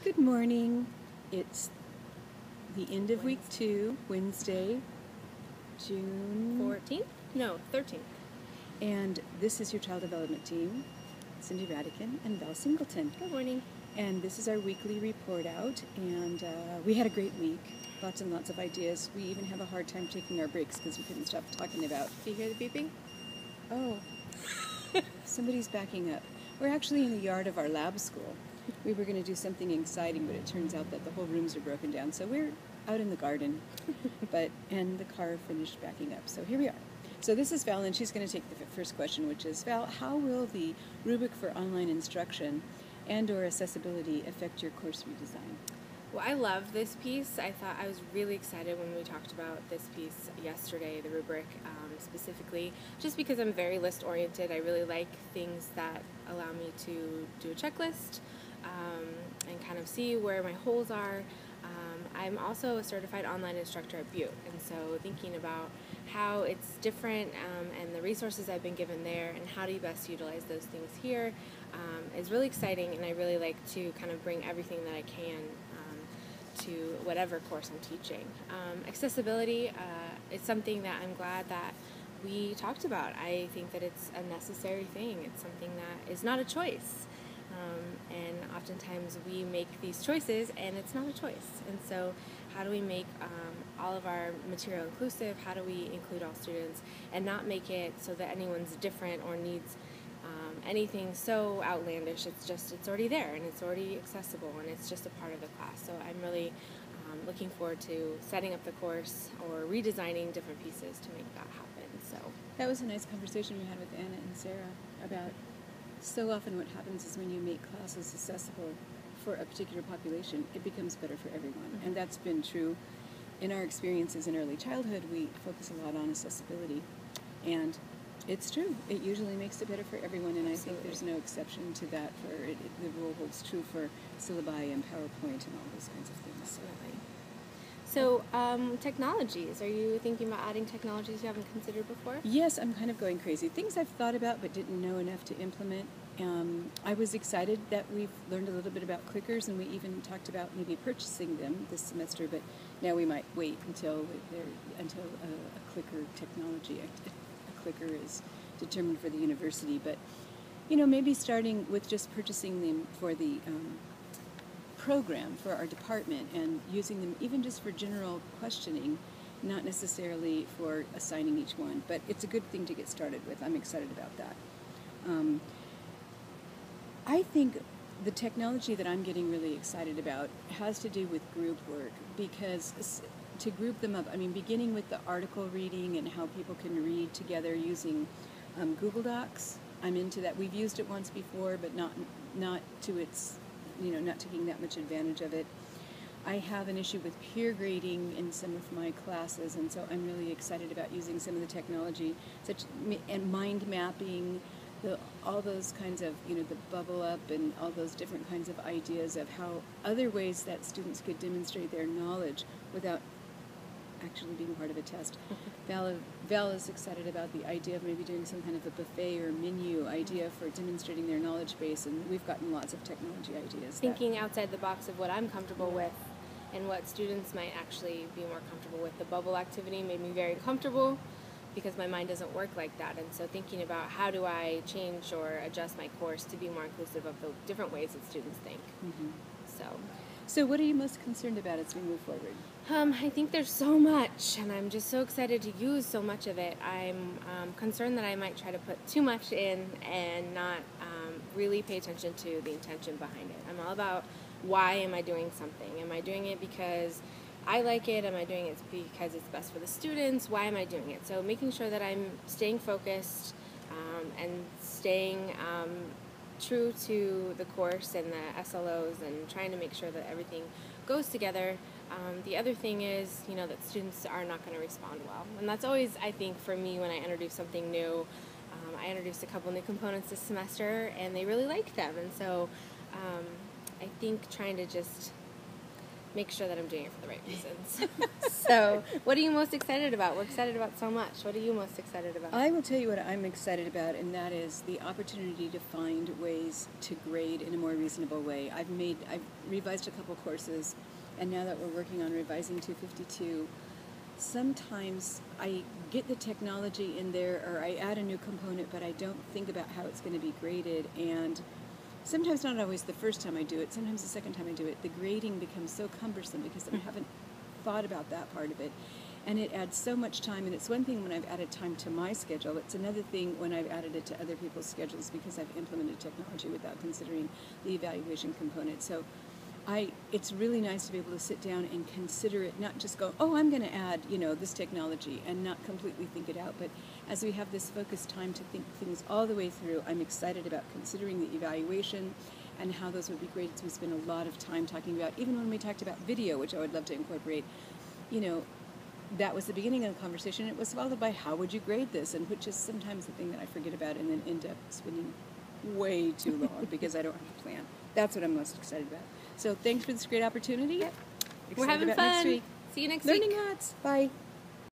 Good morning. It's the end of week 2, Wednesday, June 14th? No, 13th. And this is your child development team, Cindy Radican and Val Singleton. Good morning. And this is our weekly report out. And we had a great week. Lots and lots of ideas. We even have a hard time taking our breaks because we couldn't stop talking about. Do you hear the beeping? Oh, somebody's backing up. We're actually in the yard of our lab school. We were going to do something exciting, but it turns out that the whole rooms are broken down. So we're out in the garden, and the car finished backing up. So here we are. So this is Val, and she's going to take the first question, which is, Val, how will the rubric for online instruction and or accessibility affect your course redesign? Well, I love this piece. I was really excited when we talked about this piece yesterday, the rubric specifically, just because I'm very list-oriented. I really like things that allow me to do a checklist and kind of see where my holes are. I'm also a certified online instructor at Butte, and so thinking about how it's different and the resources I've been given there and how do you best utilize those things here is really exciting, and I really like to kind of bring everything that I can to whatever course I'm teaching. Accessibility is something that I'm glad that we talked about. I think that it's a necessary thing. It's something that is not a choice. And oftentimes we make these choices and it's not a choice. And so how do we make all of our material inclusive? How do we include all students and not make it so that anyone's different or needs anything so outlandish? It's already there and it's already accessible and it's just a part of the class. So I'm really looking forward to setting up the course or redesigning different pieces to make that happen. So that was a nice conversation we had with Anna and Sarah about so often what happens is when you make classes accessible for a particular population, it becomes better for everyone. Mm-hmm. And that's been true in our experiences in early childhood. We focus a lot on accessibility. And it's true. It usually makes it better for everyone, and Absolutely. I think there's no exception to that. The rule holds true for syllabi and PowerPoint and all those kinds of things. Absolutely. So, technologies. Are you thinking about adding technologies you haven't considered before? Yes, I'm kind of going crazy. Things I've thought about but didn't know enough to implement. I was excited that we've learned a little bit about clickers, and we even talked about maybe purchasing them this semester, but now we might wait until a clicker technology, a clicker is determined for the university. But, maybe starting with just purchasing them for the program for our department and using them even just for general questioning, not necessarily for assigning each one, but it's a good thing to get started with. I'm excited about that. I think the technology that I'm getting really excited about has to do with group work, because to group them up, beginning with the article reading and how people can read together using Google Docs, I'm into that. We've used it once before, but not to its not taking that much advantage of it. I have an issue with peer grading in some of my classes, and so I'm really excited about using some of the technology, and mind mapping, all those kinds of, the bubble up and all those different kinds of ideas of how other ways that students could demonstrate their knowledge without actually being part of a test. Val is excited about the idea of maybe doing some kind of a buffet or menu idea for demonstrating their knowledge base, and we've gotten lots of technology ideas. Thinking outside the box of what I'm comfortable with and what students might actually be more comfortable with. The bubble activity made me very comfortable because my mind doesn't work like that, and so thinking about how do I change or adjust my course to be more inclusive of the different ways that students think. Mm-hmm. So what are you most concerned about as we move forward? I think there's so much, and I'm just so excited to use so much of it. I'm concerned that I might try to put too much in and not really pay attention to the intention behind it. I'm all about why am I doing something? Am I doing it because I like it? Am I doing it because it's best for the students? Why am I doing it? So making sure that I'm staying focused and staying true to the course and the SLOs and trying to make sure that everything goes together. The other thing is, that students are not going to respond well. And that's always, I think, for me when I introduce something new. I introduced a couple new components this semester and they really liked them. And so I think trying to just make sure that I'm doing it for the right reasons. So, what are you most excited about? We're excited about so much. What are you most excited about? I will tell you what I'm excited about, and that is the opportunity to find ways to grade in a more reasonable way. I've revised a couple courses, and now that we're working on revising 252, sometimes I get the technology in there, or I add a new component, but I don't think about how it's going to be graded, and sometimes, not always the first time I do it, sometimes the second time I do it, the grading becomes so cumbersome because I haven't thought about that part of it. And it adds so much time, and it's one thing when I've added time to my schedule. It's another thing when I've added it to other people's schedules because I've implemented technology without considering the evaluation component. So it's really nice to be able to sit down and consider it, not just go, oh, I'm going to add, this technology, and not completely think it out. But as we have this focused time to think things all the way through, I'm excited about considering the evaluation and how those would be graded. So we spent a lot of time talking about, even when we talked about video, which I would love to incorporate, that was the beginning of the conversation. It was followed by how would you grade this, and which is sometimes the thing that I forget about and then end up spending way too long because I don't have a plan. That's what I'm most excited about. So thanks for this great opportunity. Yep. We're Excited having about fun. Next week. See you next Learning week. Lots. Bye.